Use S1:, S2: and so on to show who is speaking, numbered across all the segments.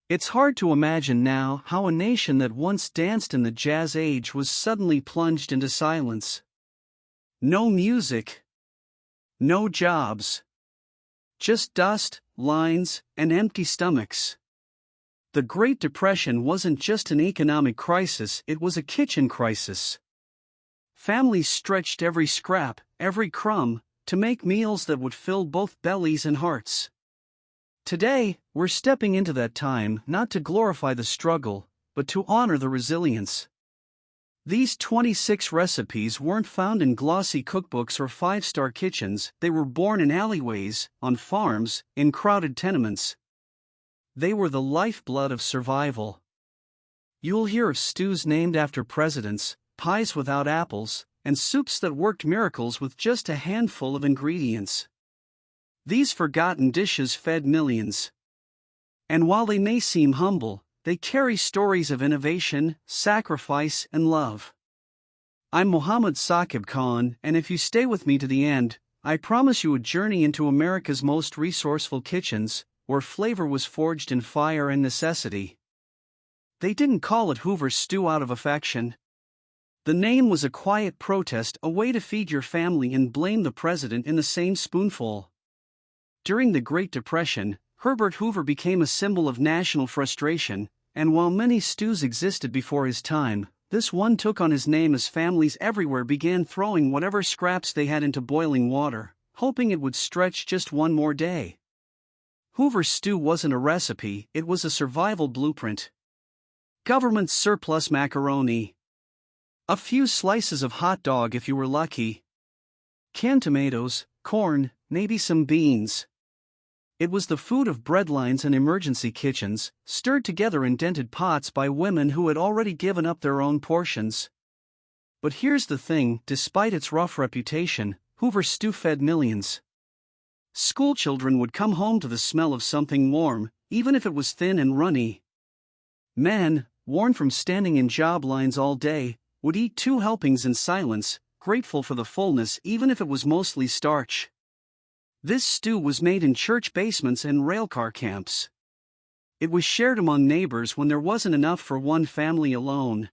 S1: It's hard to imagine now how a nation that once danced in the jazz age was suddenly plunged into silence. No music. No jobs. Just dust, lines, and empty stomachs. The Great Depression wasn't just an economic crisis, it was a kitchen crisis. Families stretched every scrap, every crumb, to make meals that would fill both bellies and hearts. Today, we're stepping into that time not to glorify the struggle, but to honor the resilience. These 26 recipes weren't found in glossy cookbooks or five-star kitchens, they were born in alleyways, on farms, in crowded tenements. They were the lifeblood of survival. You'll hear of stews named after presidents, pies without apples, and soups that worked miracles with just a handful of ingredients. These forgotten dishes fed millions. And while they may seem humble, they carry stories of innovation, sacrifice, and love. I'm Mohammed Saqib Khan, and if you stay with me to the end, I promise you a journey into America's most resourceful kitchens, where flavor was forged in fire and necessity. They didn't call it Hoover Stew out of affection. The name was a quiet protest, a way to feed your family and blame the president in the same spoonful. During the Great Depression, Herbert Hoover became a symbol of national frustration, and while many stews existed before his time, this one took on his name as families everywhere began throwing whatever scraps they had into boiling water, hoping it would stretch just one more day. Hoover Stew wasn't a recipe, it was a survival blueprint. Government surplus macaroni. A few slices of hot dog if you were lucky. Canned tomatoes, corn, maybe some beans. It was the food of breadlines and emergency kitchens, stirred together in dented pots by women who had already given up their own portions. But here's the thing, despite its rough reputation, Hoover Stew fed millions. Schoolchildren would come home to the smell of something warm, even if it was thin and runny. Men, worn from standing in job lines all day, would eat 2 helpings in silence, grateful for the fullness even if it was mostly starch. This stew was made in church basements and railcar camps. It was shared among neighbors when there wasn't enough for one family alone.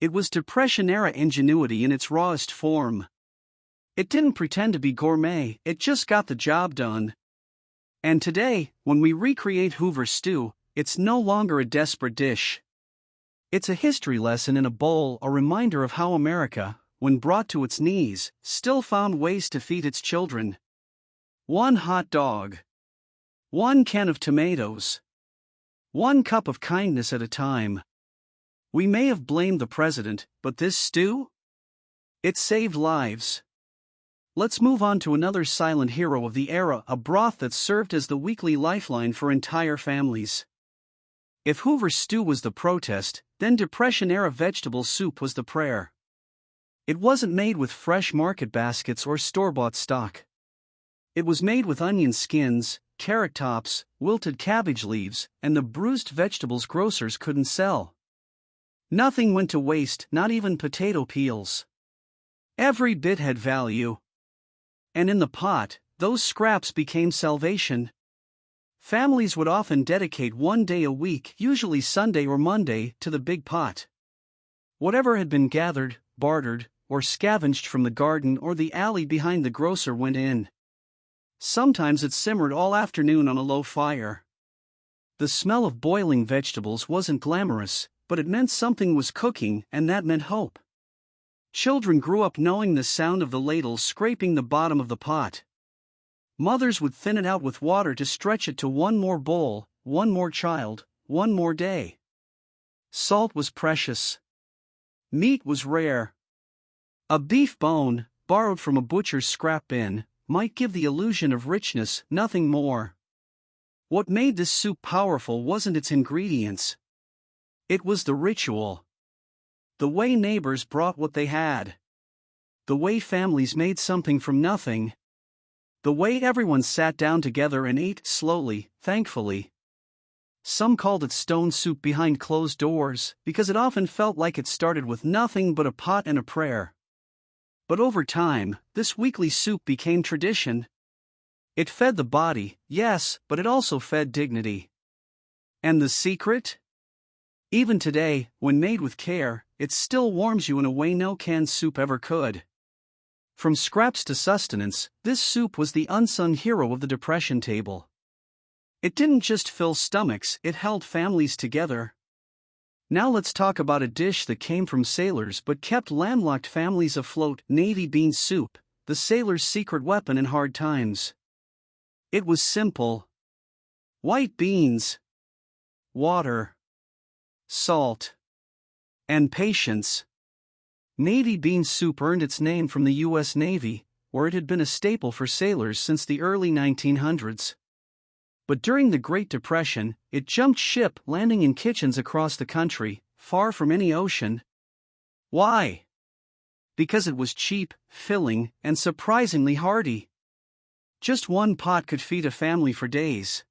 S1: It was Depression-era ingenuity in its rawest form. It didn't pretend to be gourmet, it just got the job done. And today, when we recreate Hoover Stew, it's no longer a desperate dish. It's a history lesson in a bowl, a reminder of how America, when brought to its knees, still found ways to feed its children. 1 hot dog. 1 can of tomatoes. 1 cup of kindness at a time. We may have blamed the president, but this stew? It saved lives. Let's move on to another silent hero of the era, a broth that served as the weekly lifeline for entire families. If Hoover Stew was the protest, then Depression-era vegetable soup was the prayer. It wasn't made with fresh market baskets or store-bought stock. It was made with onion skins, carrot tops, wilted cabbage leaves, and the bruised vegetables grocers couldn't sell. Nothing went to waste, not even potato peels. Every bit had value. And in the pot, those scraps became salvation. Families would often dedicate 1 day a week, usually Sunday or Monday, to the big pot. Whatever had been gathered, bartered, or scavenged from the garden or the alley behind the grocer went in. Sometimes it simmered all afternoon on a low fire. The smell of boiling vegetables wasn't glamorous, but it meant something was cooking, and that meant hope. Children grew up knowing the sound of the ladle scraping the bottom of the pot. Mothers would thin it out with water to stretch it to 1 more bowl, 1 more child, 1 more day. Salt was precious. Meat was rare. A beef bone, borrowed from a butcher's scrap bin, might give the illusion of richness, nothing more. What made this soup powerful wasn't its ingredients. It was the ritual. The way neighbors brought what they had. The way families made something from nothing. The way everyone sat down together and ate slowly, thankfully. Some called it stone soup behind closed doors, because it often felt like it started with nothing but a pot and a prayer. But over time, this weekly soup became tradition. It fed the body, yes, but it also fed dignity. And the secret? Even today, when made with care, it still warms you in a way no canned soup ever could. From scraps to sustenance, this soup was the unsung hero of the Depression table. It didn't just fill stomachs, it held families together. Now let's talk about a dish that came from sailors but kept landlocked families afloat: navy bean soup, the sailor's secret weapon in hard times. It was simple. White beans, water, salt, and patience. Navy bean soup earned its name from the U.S. Navy, where it had been a staple for sailors since the early 1900s. But during the Great Depression, it jumped ship, landing in kitchens across the country, far from any ocean. Why? Because it was cheap, filling, and surprisingly hearty. Just one pot could feed a family for days.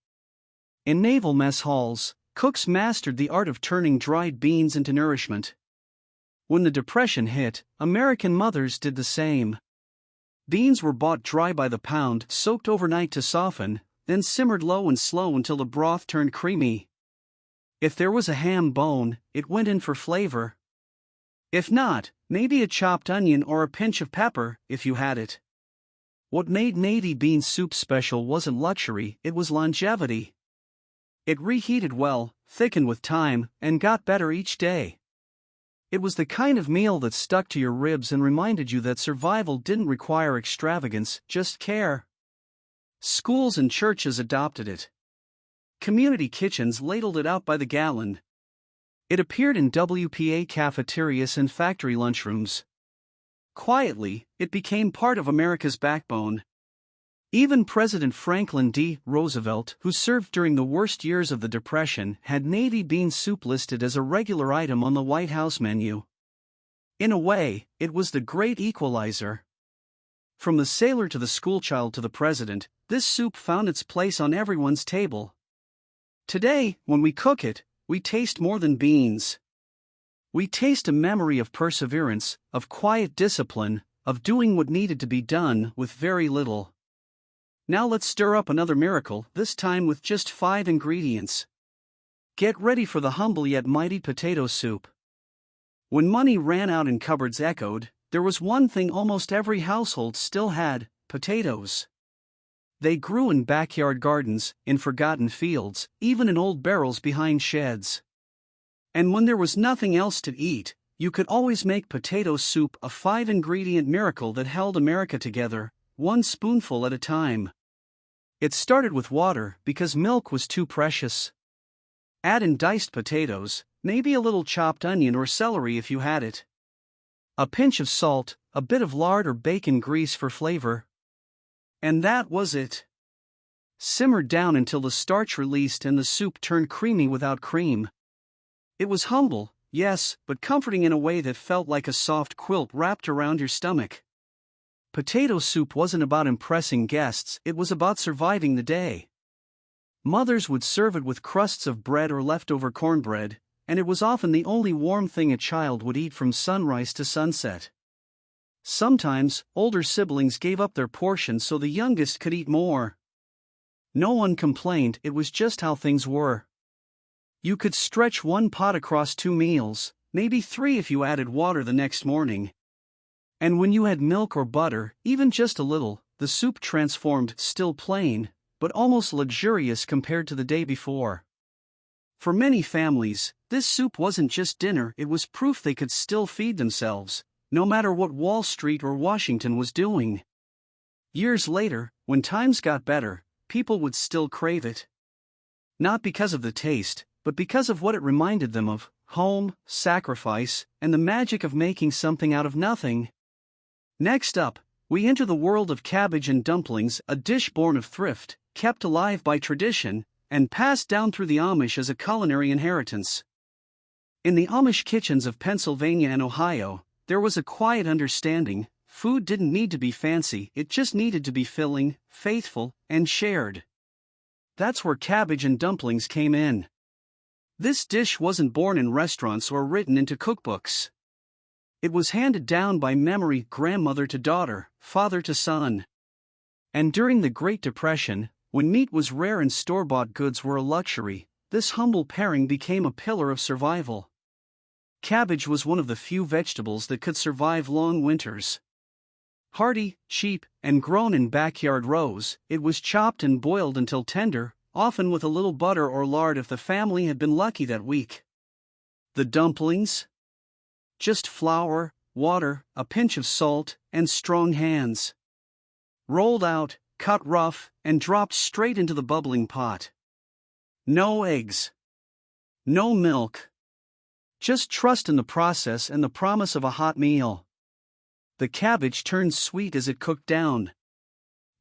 S1: In naval mess halls, cooks mastered the art of turning dried beans into nourishment. When the Depression hit, American mothers did the same. Beans were bought dry by the pound, soaked overnight to soften, then simmered low and slow until the broth turned creamy. If there was a ham bone, it went in for flavor. If not, maybe a chopped onion or a pinch of pepper, if you had it. What made navy bean soup special wasn't luxury, it was longevity. It reheated well, thickened with time, and got better each day. It was the kind of meal that stuck to your ribs and reminded you that survival didn't require extravagance, just care. Schools and churches adopted it. Community kitchens ladled it out by the gallon. It appeared in WPA cafeterias and factory lunchrooms. Quietly, it became part of America's backbone. Even President Franklin D. Roosevelt, who served during the worst years of the Depression, had navy bean soup listed as a regular item on the White House menu. In a way, it was the great equalizer. From the sailor to the schoolchild to the president, this soup found its place on everyone's table. Today, when we cook it, we taste more than beans. We taste a memory of perseverance, of quiet discipline, of doing what needed to be done with very little. Now let's stir up another miracle, this time with just 5 ingredients. Get ready for the humble yet mighty potato soup. When money ran out and cupboards echoed, there was one thing almost every household still had: potatoes. They grew in backyard gardens, in forgotten fields, even in old barrels behind sheds. And when there was nothing else to eat, you could always make potato soup, a 5-ingredient miracle that held America together, one spoonful at a time. It started with water because milk was too precious. Add in diced potatoes, maybe a little chopped onion or celery if you had it. A pinch of salt, a bit of lard or bacon grease for flavor. And that was it. Simmer down until the starch released and the soup turned creamy without cream. It was humble, yes, but comforting in a way that felt like a soft quilt wrapped around your stomach. Potato soup wasn't about impressing guests, it was about surviving the day. Mothers would serve it with crusts of bread or leftover cornbread, and it was often the only warm thing a child would eat from sunrise to sunset. Sometimes, older siblings gave up their portion so the youngest could eat more. No one complained, it was just how things were. You could stretch one pot across 2 meals, maybe 3 if you added water the next morning. And when you had milk or butter, even just a little, the soup transformed, still plain, but almost luxurious compared to the day before. For many families, this soup wasn't just dinner, it was proof they could still feed themselves, no matter what Wall Street or Washington was doing. Years later, when times got better, people would still crave it. Not because of the taste, but because of what it reminded them of: home, sacrifice, and the magic of making something out of nothing. Next up, we enter the world of cabbage and dumplings, a dish born of thrift, kept alive by tradition, and passed down through the Amish as a culinary inheritance. In the Amish kitchens of Pennsylvania and Ohio, there was a quiet understanding: food didn't need to be fancy, it just needed to be filling, faithful, and shared. That's where cabbage and dumplings came in. This dish wasn't born in restaurants or written into cookbooks. It was handed down by memory, grandmother to daughter, father to son. And during the Great Depression, when meat was rare and store-bought goods were a luxury, this humble pairing became a pillar of survival. Cabbage was one of the few vegetables that could survive long winters. Hardy, cheap, and grown in backyard rows, it was chopped and boiled until tender, often with a little butter or lard if the family had been lucky that week. The dumplings? Just flour, water, a pinch of salt, and strong hands. Rolled out, cut rough, and dropped straight into the bubbling pot. No eggs. No milk. Just trust in the process and the promise of a hot meal. The cabbage turned sweet as it cooked down.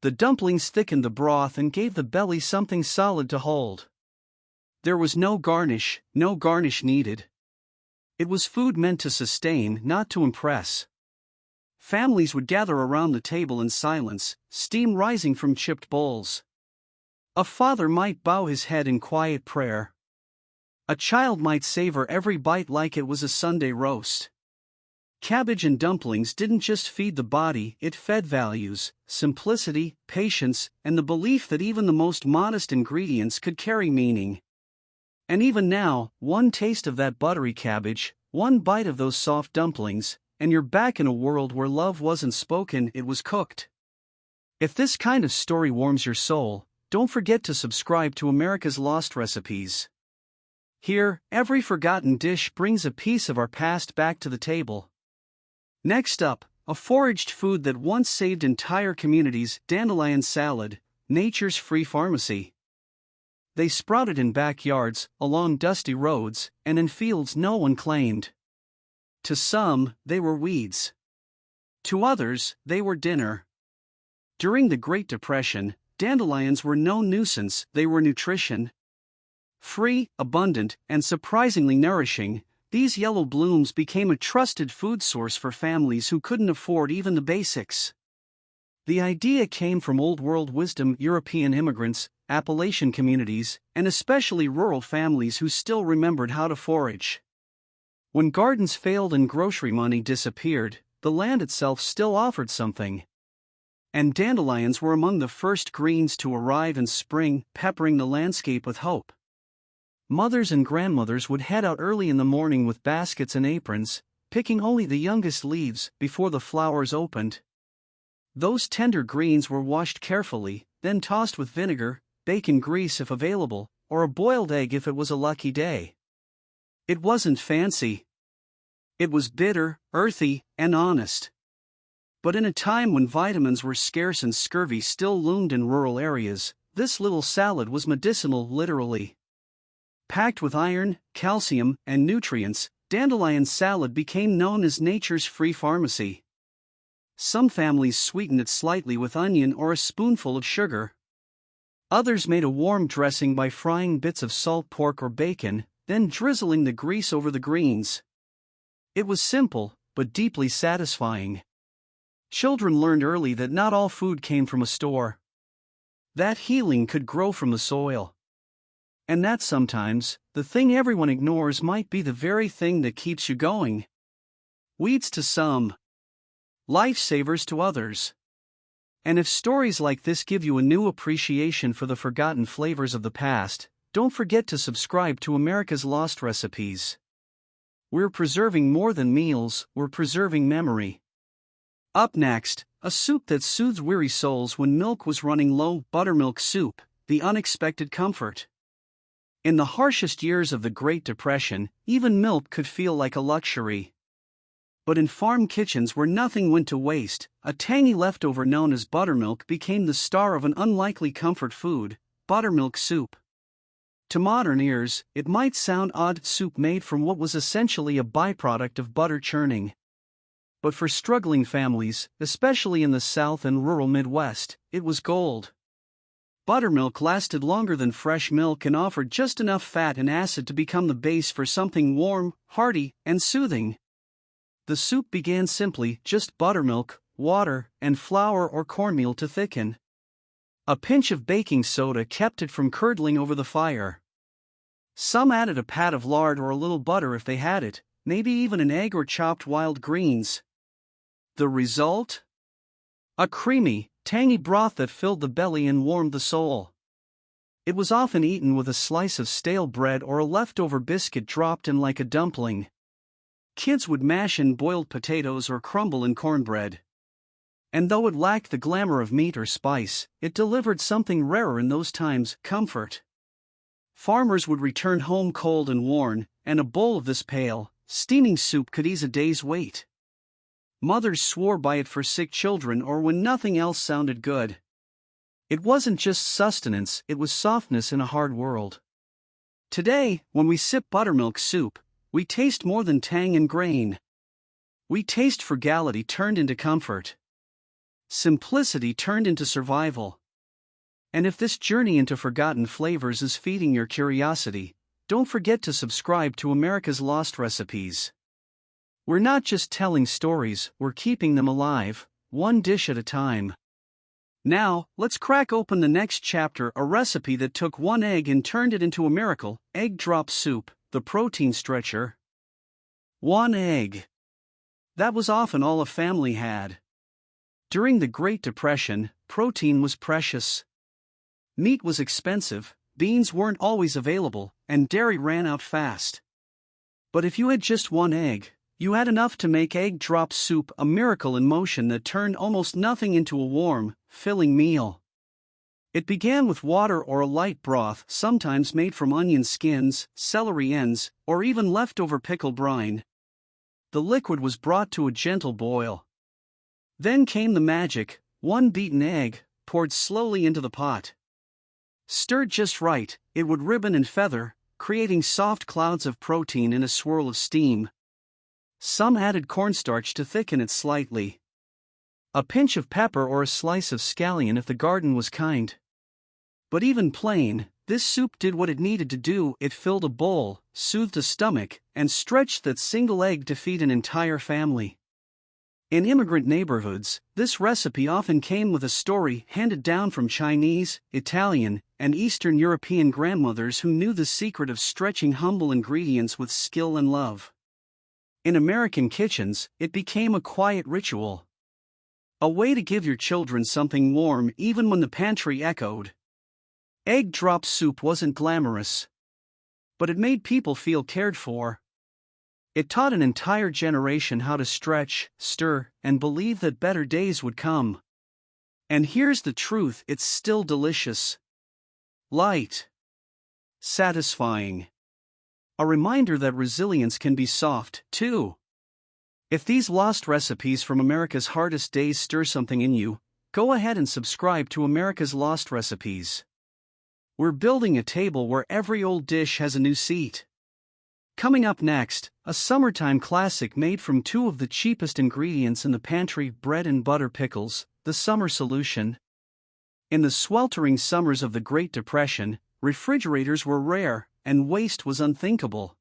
S1: The dumplings thickened the broth and gave the belly something solid to hold. There was no garnish needed. It was food meant to sustain, not to impress. Families would gather around the table in silence, steam rising from chipped bowls. A father might bow his head in quiet prayer. A child might savor every bite like it was a Sunday roast. Cabbage and dumplings didn't just feed the body, it fed values, simplicity, patience, and the belief that even the most modest ingredients could carry meaning. And even now, one taste of that buttery cabbage, one bite of those soft dumplings, and you're back in a world where love wasn't spoken, it was cooked. If this kind of story warms your soul, don't forget to subscribe to America's Lost Recipes. Here, every forgotten dish brings a piece of our past back to the table. Next up, a foraged food that once saved entire communities, dandelion salad, nature's free pharmacy. They sprouted in backyards, along dusty roads, and in fields no one claimed. To some, they were weeds. To others, they were dinner. During the Great Depression, dandelions were no nuisance, they were nutrition. Free, abundant, and surprisingly nourishing, these yellow blooms became a trusted food source for families who couldn't afford even the basics. The idea came from Old World wisdom, European immigrants, Appalachian communities, and especially rural families who still remembered how to forage. When gardens failed and grocery money disappeared, the land itself still offered something. And dandelions were among the first greens to arrive in spring, peppering the landscape with hope. Mothers and grandmothers would head out early in the morning with baskets and aprons, picking only the youngest leaves before the flowers opened. Those tender greens were washed carefully, then tossed with vinegar, bacon grease if available, or a boiled egg if it was a lucky day. It wasn't fancy. It was bitter, earthy, and honest. But in a time when vitamins were scarce and scurvy still loomed in rural areas, this little salad was medicinal literally. Packed with iron, calcium, and nutrients, dandelion salad became known as nature's free pharmacy. Some families sweetened it slightly with onion or a spoonful of sugar. Others made a warm dressing by frying bits of salt pork or bacon, then drizzling the grease over the greens. It was simple, but deeply satisfying. Children learned early that not all food came from a store. That healing could grow from the soil. And that sometimes, the thing everyone ignores might be the very thing that keeps you going. Weeds to some. Lifesavers to others. And if stories like this give you a new appreciation for the forgotten flavors of the past, don't forget to subscribe to America's Lost Recipes. We're preserving more than meals, we're preserving memory. Up next, a soup that soothed weary souls when milk was running low, Buttermilk Soup, the unexpected comfort. In the harshest years of the Great Depression, even milk could feel like a luxury. But in farm kitchens where nothing went to waste, a tangy leftover known as buttermilk became the star of an unlikely comfort food, buttermilk soup. To modern ears, it might sound odd, soup made from what was essentially a byproduct of butter churning. But for struggling families, especially in the South and rural Midwest, it was gold. Buttermilk lasted longer than fresh milk and offered just enough fat and acid to become the base for something warm, hearty, and soothing. The soup began simply, just buttermilk, water, and flour or cornmeal to thicken. A pinch of baking soda kept it from curdling over the fire. Some added a pat of lard or a little butter if they had it, maybe even an egg or chopped wild greens. The result? A creamy, tangy broth that filled the belly and warmed the soul. It was often eaten with a slice of stale bread or a leftover biscuit dropped in like a dumpling. Kids would mash in boiled potatoes or crumble in cornbread. And though it lacked the glamour of meat or spice, it delivered something rarer in those times: comfort. Farmers would return home cold and worn, and a bowl of this pale, steaming soup could ease a day's wait. Mothers swore by it for sick children or when nothing else sounded good. It wasn't just sustenance, it was softness in a hard world. Today, when we sip buttermilk soup, we taste more than tang and grain. We taste frugality turned into comfort. Simplicity turned into survival. And if this journey into forgotten flavors is feeding your curiosity, don't forget to subscribe to America's Lost Recipes. We're not just telling stories, we're keeping them alive, one dish at a time. Now, let's crack open the next chapter, a recipe that took one egg and turned it into a miracle: egg drop soup, the protein stretcher. One egg. That was often all a family had. During the Great Depression, protein was precious. Meat was expensive, beans weren't always available, and dairy ran out fast. But if you had just one egg, you had enough to make egg drop soup, a miracle in motion that turned almost nothing into a warm, filling meal. It began with water or a light broth, sometimes made from onion skins, celery ends, or even leftover pickle brine. The liquid was brought to a gentle boil. Then came the magic: one beaten egg, poured slowly into the pot. Stirred just right, it would ribbon and feather, creating soft clouds of protein in a swirl of steam. Some added cornstarch to thicken it slightly. A pinch of pepper or a slice of scallion if the garden was kind. But even plain, this soup did what it needed to do: it filled a bowl, soothed a stomach, and stretched that single egg to feed an entire family. In immigrant neighborhoods, this recipe often came with a story handed down from Chinese, Italian, and Eastern European grandmothers who knew the secret of stretching humble ingredients with skill and love. In American kitchens, it became a quiet ritual. A way to give your children something warm even when the pantry echoed. Egg drop soup wasn't glamorous, but it made people feel cared for. It taught an entire generation how to stretch, stir, and believe that better days would come. And here's the truth: it's still delicious. Light. Satisfying. A reminder that resilience can be soft, too. If these lost recipes from America's hardest days stir something in you, go ahead and subscribe to America's Lost Recipes. We're building a table where every old dish has a new seat. Coming up next, a summertime classic made from two of the cheapest ingredients in the pantry: bread and butter pickles, the summer solution. In the sweltering summers of the Great Depression, refrigerators were rare, and waste was unthinkable.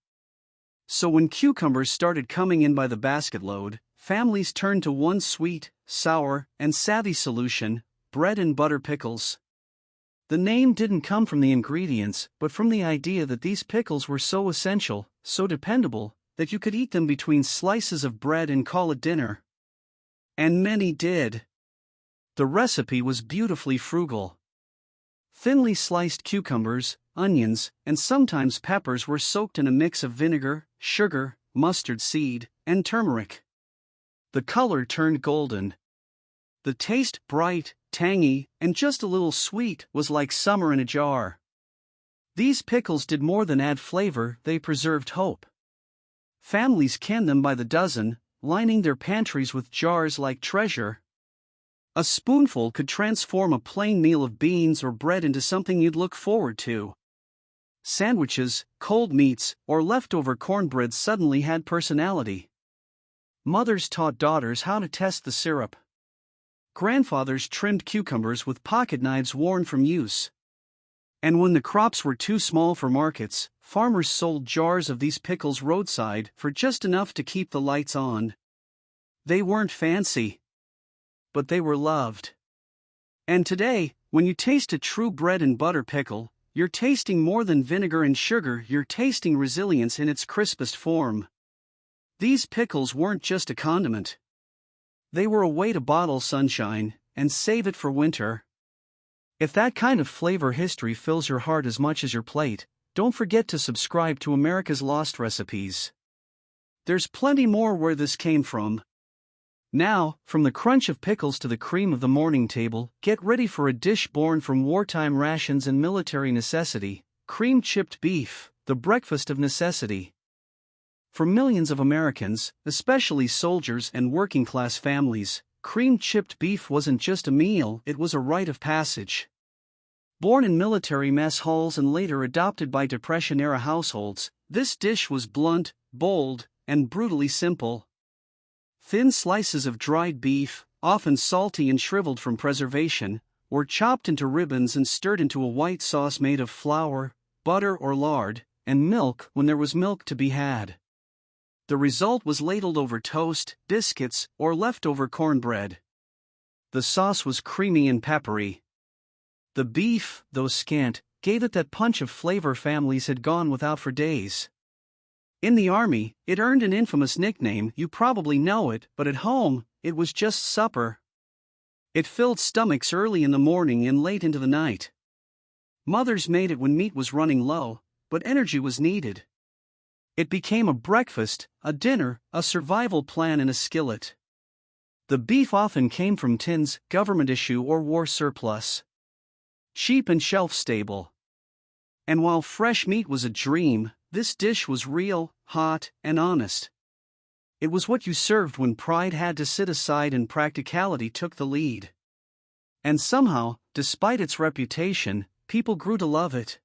S1: So when cucumbers started coming in by the basketload, families turned to one sweet, sour, and savvy solution: bread and butter pickles. The name didn't come from the ingredients, but from the idea that these pickles were so essential, so dependable, that you could eat them between slices of bread and call it dinner. And many did. The recipe was beautifully frugal. Thinly sliced cucumbers, onions, and sometimes peppers were soaked in a mix of vinegar, sugar, mustard seed, and turmeric. The color turned golden. The taste, bright, tangy, and just a little sweet, was like summer in a jar. These pickles did more than add flavor, they preserved hope. Families canned them by the dozen, lining their pantries with jars like treasure. A spoonful could transform a plain meal of beans or bread into something you'd look forward to. Sandwiches, cold meats, or leftover cornbread suddenly had personality. Mothers taught daughters how to test the syrup. Grandfathers trimmed cucumbers with pocket knives worn from use. And when the crops were too small for markets, farmers sold jars of these pickles roadside for just enough to keep the lights on. They weren't fancy, but they were loved. And today, when you taste a true bread and butter pickle, you're tasting more than vinegar and sugar, you're tasting resilience in its crispest form. These pickles weren't just a condiment. They were a way to bottle sunshine and save it for winter. If that kind of flavor history fills your heart as much as your plate, don't forget to subscribe to America's Lost Recipes. There's plenty more where this came from. Now, from the crunch of pickles to the cream of the morning table, get ready for a dish born from wartime rations and military necessity: cream-chipped beef, the breakfast of necessity. For millions of Americans, especially soldiers and working-class families, cream-chipped beef wasn't just a meal, it was a rite of passage. Born in military mess halls and later adopted by Depression-era households, this dish was blunt, bold, and brutally simple. Thin slices of dried beef, often salty and shriveled from preservation, were chopped into ribbons and stirred into a white sauce made of flour, butter or lard, and milk when there was milk to be had. The result was ladled over toast, biscuits, or leftover cornbread. The sauce was creamy and peppery. The beef, though scant, gave it that punch of flavor families had gone without for days. In the army, it earned an infamous nickname. You probably know it, but at home, it was just supper. It filled stomachs early in the morning and late into the night. Mothers made it when meat was running low, but energy was needed. It became a breakfast, a dinner, a survival plan in a skillet. The beef often came from tins, government issue or war surplus. Cheap and shelf-stable. And while fresh meat was a dream, this dish was real, hot, and honest. It was what you served when pride had to sit aside and practicality took the lead. And somehow, despite its reputation, people grew to love it.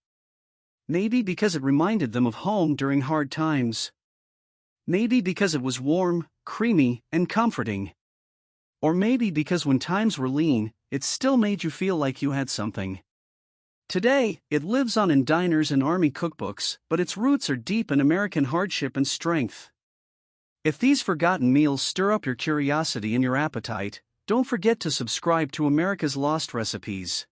S1: Maybe because it reminded them of home during hard times. Maybe because it was warm, creamy, and comforting. Or maybe because when times were lean, it still made you feel like you had something. Today, it lives on in diners and army cookbooks, but its roots are deep in American hardship and strength. If these forgotten meals stir up your curiosity and your appetite, don't forget to subscribe to America's Lost Recipes.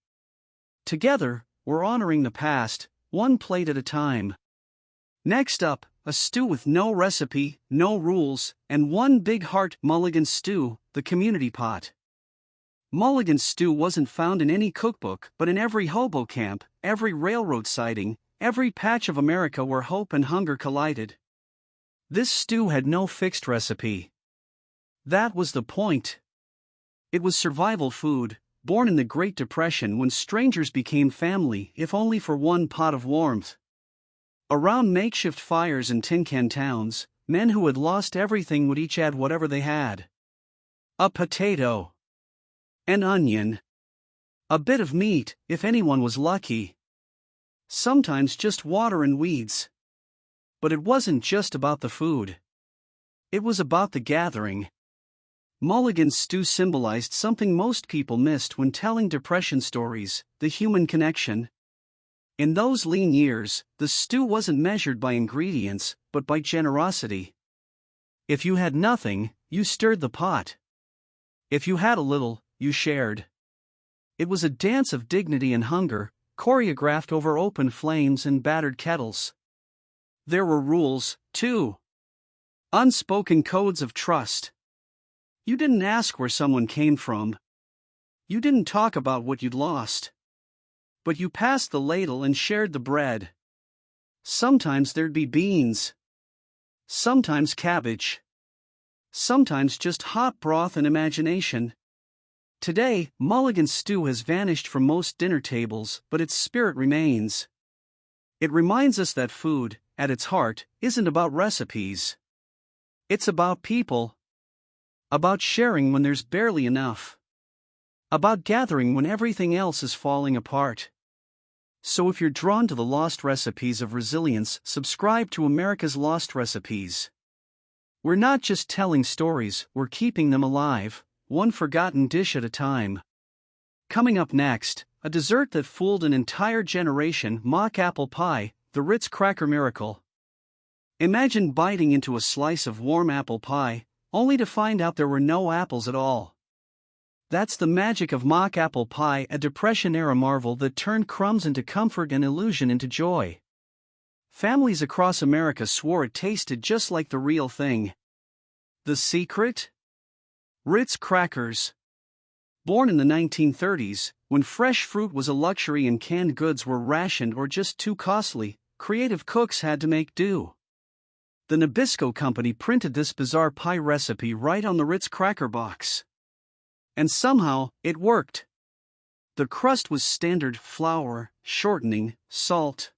S1: Together, we're honoring the past, one plate at a time. Next up, a stew with no recipe, no rules, and one big heart: Mulligan Stew, the community pot. Mulligan Stew wasn't found in any cookbook, but in every hobo camp, every railroad siding, every patch of America where hope and hunger collided. This stew had no fixed recipe. That was the point. It was survival food, born in the Great Depression when strangers became family, if only for one pot of warmth. Around makeshift fires in tin can towns, men who had lost everything would each add whatever they had. A potato. An onion. A bit of meat, if anyone was lucky. Sometimes just water and weeds. But it wasn't just about the food. It was about the gathering. Mulligan Stew symbolized something most people missed when telling Depression stories: the human connection. In those lean years, the stew wasn't measured by ingredients, but by generosity. If you had nothing, you stirred the pot. If you had a little, you shared. It was a dance of dignity and hunger, choreographed over open flames and battered kettles. There were rules, too. Unspoken codes of trust. You didn't ask where someone came from. You didn't talk about what you'd lost. But you passed the ladle and shared the bread. Sometimes there'd be beans. Sometimes cabbage. Sometimes just hot broth and imagination. Today, Mulligan Stew has vanished from most dinner tables, but its spirit remains. It reminds us that food, at its heart, isn't about recipes. It's about people. About sharing when there's barely enough. About gathering when everything else is falling apart. So if you're drawn to the lost recipes of resilience, subscribe to America's Lost Recipes. We're not just telling stories, we're keeping them alive, one forgotten dish at a time. Coming up next, a dessert that fooled an entire generation: mock apple pie, the Ritz cracker miracle. Imagine biting into a slice of warm apple pie, only to find out there were no apples at all. That's the magic of mock apple pie, a Depression-era marvel that turned crumbs into comfort and illusion into joy. Families across America swore it tasted just like the real thing. The secret? Ritz crackers. Born in the 1930s, when fresh fruit was a luxury and canned goods were rationed or just too costly, creative cooks had to make do. The Nabisco Company printed this bizarre pie recipe right on the Ritz cracker box. And somehow, it worked. The crust was standard flour, shortening, salt.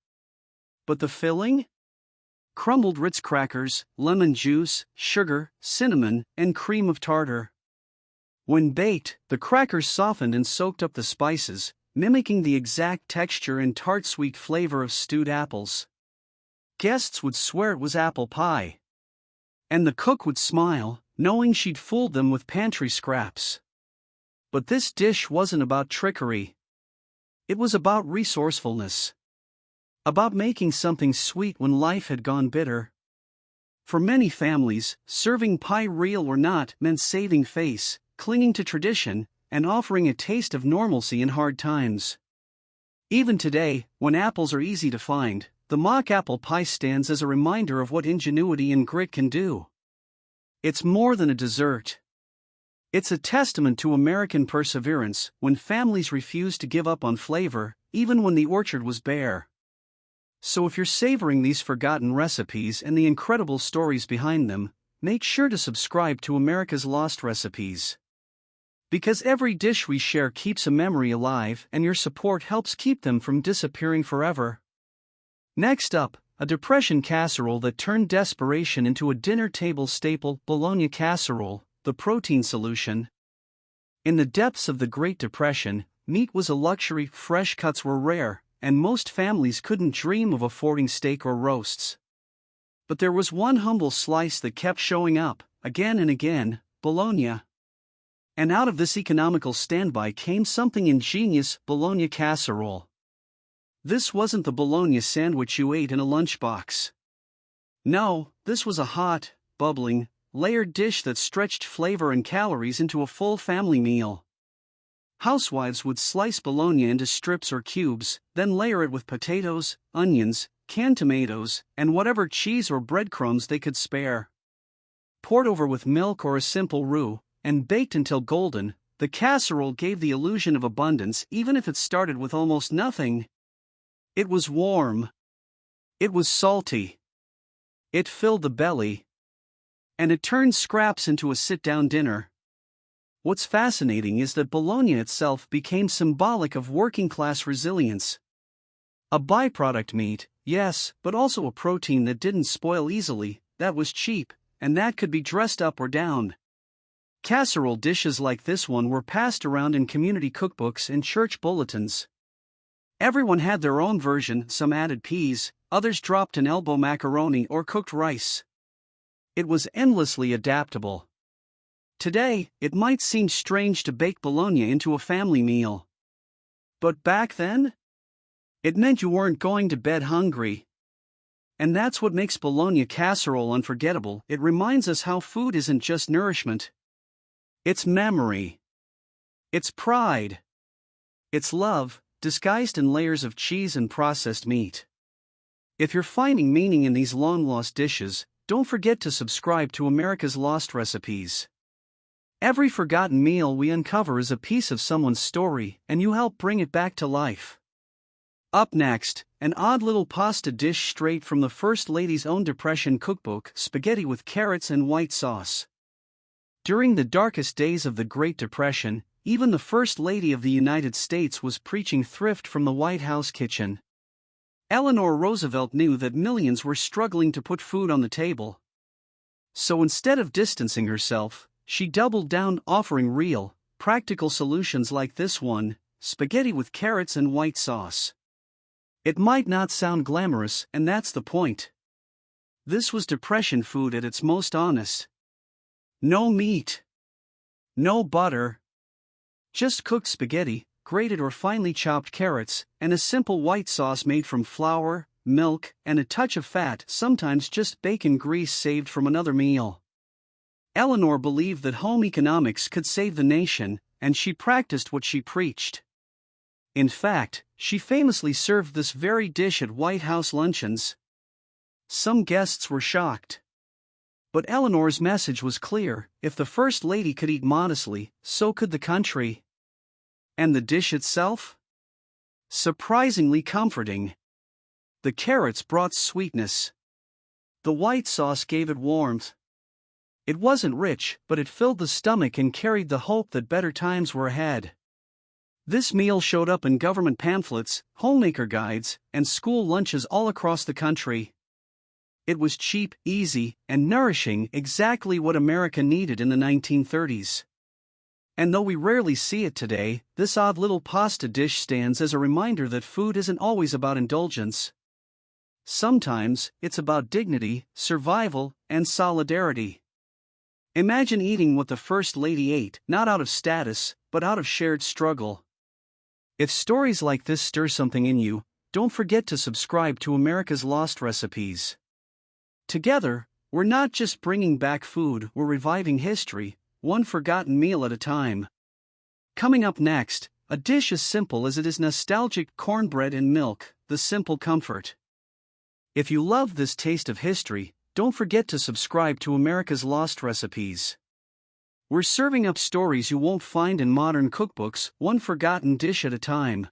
S1: But the filling? Crumbled Ritz crackers, lemon juice, sugar, cinnamon, and cream of tartar. When baked, the crackers softened and soaked up the spices, mimicking the exact texture and tart-sweet flavor of stewed apples. Guests would swear it was apple pie. And the cook would smile, knowing she'd fooled them with pantry scraps. But this dish wasn't about trickery. It was about resourcefulness. About making something sweet when life had gone bitter. For many families, serving pie, real or not, meant saving face, clinging to tradition, and offering a taste of normalcy in hard times. Even today, when apples are easy to find, the mock apple pie stands as a reminder of what ingenuity and grit can do. It's more than a dessert. It's a testament to American perseverance when families refused to give up on flavor, even when the orchard was bare. So if you're savoring these forgotten recipes and the incredible stories behind them, make sure to subscribe to America's Lost Recipes. Because every dish we share keeps a memory alive and your support helps keep them from disappearing forever. Next up, a Depression casserole that turned desperation into a dinner table staple, Bologna Casserole, the protein solution. In the depths of the Great Depression, meat was a luxury, fresh cuts were rare, and most families couldn't dream of affording steak or roasts. But there was one humble slice that kept showing up, again and again, bologna. And out of this economical standby came something ingenious, Bologna Casserole. This wasn't the bologna sandwich you ate in a lunchbox. No, this was a hot, bubbling, layered dish that stretched flavor and calories into a full family meal. Housewives would slice bologna into strips or cubes, then layer it with potatoes, onions, canned tomatoes, and whatever cheese or breadcrumbs they could spare. Poured over with milk or a simple roux, and baked until golden, the casserole gave the illusion of abundance even if it started with almost nothing. It was warm. It was salty. It filled the belly. And it turned scraps into a sit-down dinner. What's fascinating is that bologna itself became symbolic of working-class resilience. A byproduct meat, yes, but also a protein that didn't spoil easily, that was cheap, and that could be dressed up or down. Casserole dishes like this one were passed around in community cookbooks and church bulletins. Everyone had their own version, some added peas, others dropped an elbow macaroni or cooked rice. It was endlessly adaptable. Today, it might seem strange to bake bologna into a family meal. But back then? It meant you weren't going to bed hungry. And that's what makes Bologna Casserole unforgettable. It reminds us how food isn't just nourishment. It's memory. It's pride. It's love, disguised in layers of cheese and processed meat. If you're finding meaning in these long-lost dishes, don't forget to subscribe to America's Lost Recipes. Every forgotten meal we uncover is a piece of someone's story, and you help bring it back to life. Up next, an odd little pasta dish straight from the First Lady's own Depression cookbook, spaghetti with carrots and white sauce. During the darkest days of the Great Depression, even the First Lady of the United States was preaching thrift from the White House kitchen. Eleanor Roosevelt knew that millions were struggling to put food on the table. So instead of distancing herself, she doubled down, offering real, practical solutions like this one, spaghetti with carrots and white sauce. It might not sound glamorous, and that's the point. This was Depression food at its most honest. No meat. No butter. Just cooked spaghetti, grated or finely chopped carrots, and a simple white sauce made from flour, milk, and a touch of fat, sometimes just bacon grease saved from another meal. Eleanor believed that home economics could save the nation, and she practiced what she preached. In fact, she famously served this very dish at White House luncheons. Some guests were shocked. But Eleanor's message was clear: if the First Lady could eat modestly, so could the country. And the dish itself? Surprisingly comforting. The carrots brought sweetness. The white sauce gave it warmth. It wasn't rich, but it filled the stomach and carried the hope that better times were ahead. This meal showed up in government pamphlets, homemaker guides, and school lunches all across the country. It was cheap, easy, and nourishing, exactly what America needed in the 1930s. And though we rarely see it today, this odd little pasta dish stands as a reminder that food isn't always about indulgence. Sometimes, it's about dignity, survival, and solidarity. Imagine eating what the First Lady ate, not out of status, but out of shared struggle. If stories like this stir something in you, don't forget to subscribe to America's Lost Recipes. Together, we're not just bringing back food, we're reviving history, one forgotten meal at a time. Coming up next, a dish as simple as it is nostalgic: cornbread and milk, the simple comfort. If you love this taste of history, don't forget to subscribe to America's Lost Recipes. We're serving up stories you won't find in modern cookbooks, one forgotten dish at a time.